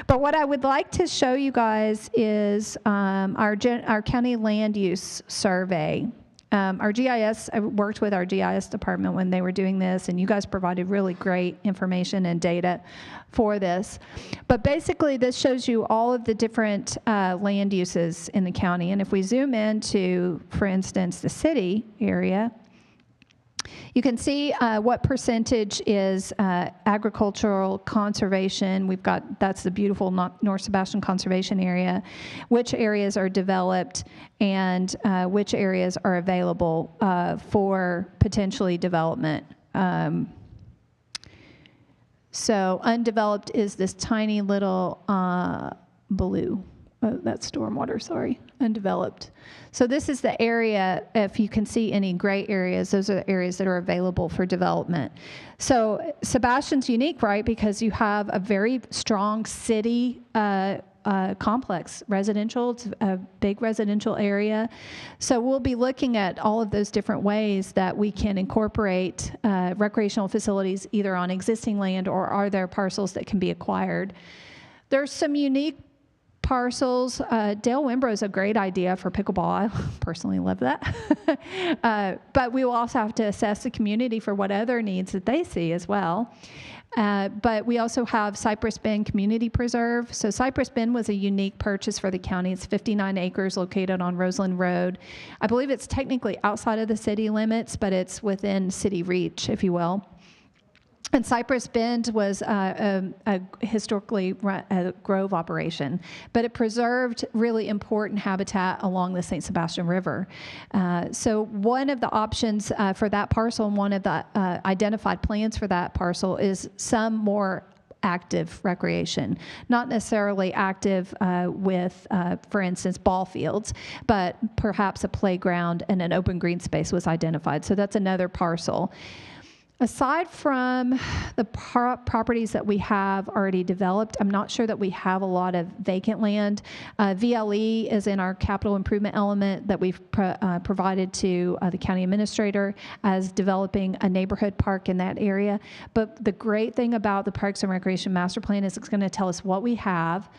But what I would like to show you guys is our county land use survey. Our GIS, I worked with our GIS department when they were doing this, and you guys provided really great information and data for this. But basically, this shows you all of the different land uses in the county. And if we zoom into, for instance, the city area, you can see what percentage is agricultural conservation. We've got, that's the beautiful North Sebastian Conservation Area, which areas are developed and which areas are available for potentially development. So undeveloped is this tiny little blue. Oh, that's stormwater, sorry, undeveloped. So this is the area, if you can see any gray areas, those are the areas that are available for development. So Sebastian's unique, right, because you have a very strong city complex, residential, it's a big residential area. So we'll be looking at all of those different ways that we can incorporate recreational facilities either on existing land or are there parcels that can be acquired. There's some unique parcels. Dale Wimbrow is a great idea for pickleball. I personally love that. But we will also have to assess the community for what other needs that they see as well. But we also have Cypress Bend Community Preserve. So Cypress Bend was a unique purchase for the county. It's 59 acres located on Roseland Road. I believe it's technically outside of the city limits, but it's within city reach, if you will. And Cypress Bend was historically a grove operation, but it preserved really important habitat along the St. Sebastian River. So one of the options for that parcel and one of the identified plans for that parcel is some more active recreation, not necessarily active with, for instance, ball fields, but perhaps a playground and an open green space was identified. So that's another parcel. Aside from the properties that we have already developed, I'm not sure that we have a lot of vacant land. VLE is in our capital improvement element that we've provided to the county administrator as developing a neighborhood park in that area. But the great thing about the Parks and Recreation Master Plan is it's going to tell us what we have,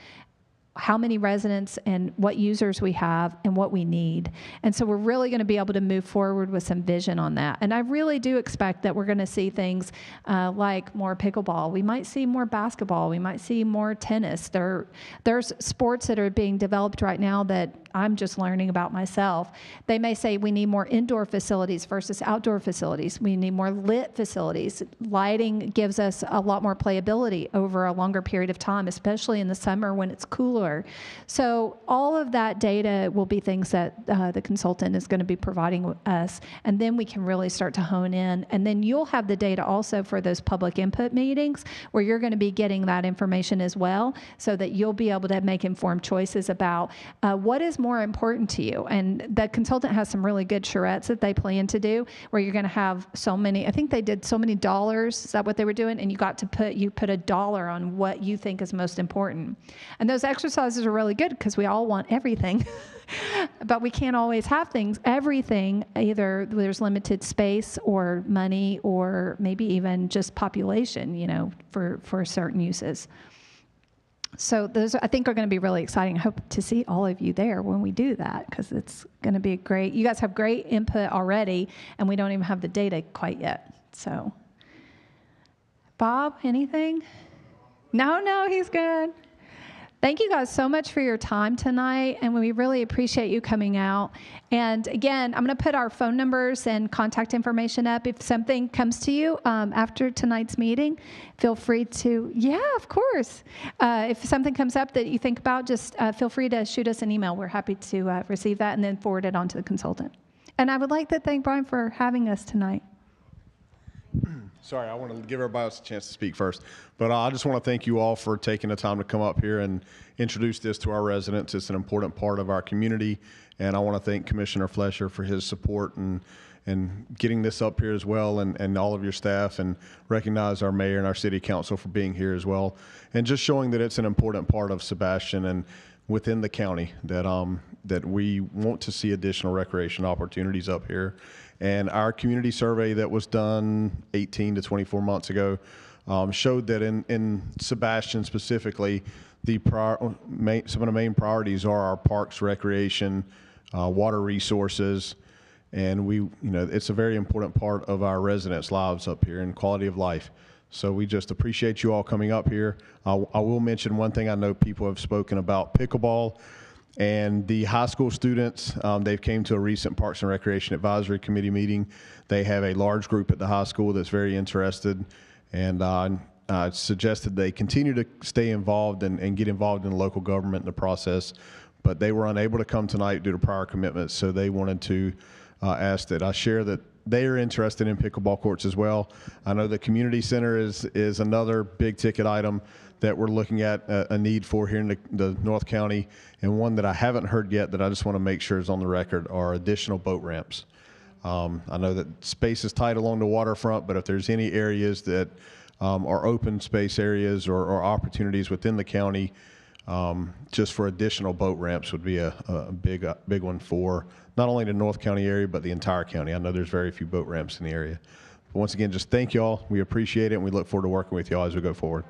how many residents and what users we have and what we need. And so we're really going to be able to move forward with some vision on that. And I really do expect that we're going to see things like more pickleball. We might see more basketball. We might see more tennis. There's sports that are being developed right now that I'm just learning about myself. They may say we need more indoor facilities versus outdoor facilities. We need more lit facilities. Lighting gives us a lot more playability over a longer period of time, especially in the summer when it's cooler. So all of that data will be things that the consultant is going to be providing us, and then we can really start to hone in. And then you'll have the data also for those public input meetings where you're going to be getting that information as well, so that you'll be able to make informed choices about what is more important to you. And the consultant has some really good charrettes that they plan to do where you're going to have so many, I think they did so many dollars, is that what they were doing? And you got to put a dollar on what you think is most important. And those exercises are really good because we all want everything. But we can't always have everything, either there's limited space or money or maybe even just population, for certain uses. So those, I think, are going to be really exciting. I hope to see all of you there when we do that, because it's going to be great. You guys have great input already, and we don't even have the data quite yet. So, Bob, anything? No, he's good. Thank you guys so much for your time tonight, and we really appreciate you coming out. And again, I'm going to put our phone numbers and contact information up. If something comes to you after tonight's meeting, feel free to, yeah, of course. If something comes up that you think about, just feel free to shoot us an email. We're happy to receive that and then forward it on to the consultant. And I would like to thank Brian for having us tonight. Sorry, I want to give everybody else a chance to speak first. But I just want to thank you all for taking the time to come up here and introduce this to our residents. It's an important part of our community. And I want to thank Commissioner Flesher for his support and getting this up here as well, and all of your staff, and recognize our mayor and our city council for being here as well. And just showing that it's an important part of Sebastian and within the county that we want to see additional recreation opportunities up here. And our community survey that was done 18 to 24 months ago showed that in Sebastian specifically, some of the main priorities are our parks, recreation, water resources, and it's a very important part of our residents' lives up here and quality of life. So we just appreciate you all coming up here. I will mention one thing. I know people have spoken about pickleball. And the high school students, they've came to a recent Parks and Recreation Advisory Committee meeting. They have a large group at the high school that's very interested, and I suggested they continue to stay involved and get involved in local government in the process. But they were unable to come tonight due to prior commitments, so they wanted to ask that I share that they are interested in pickleball courts as well. I know the community center is another big ticket item that we're looking at a need for here in the North County, and one that I haven't heard yet that I just want to make sure is on the record are additional boat ramps. I know that space is tight along the waterfront, but if there's any areas that are open space areas or opportunities within the county, just for additional boat ramps would be a big one for not only the North County area, but the entire county. I know there's very few boat ramps in the area. But once again, just thank y'all. We appreciate it, and we look forward to working with y'all as we go forward.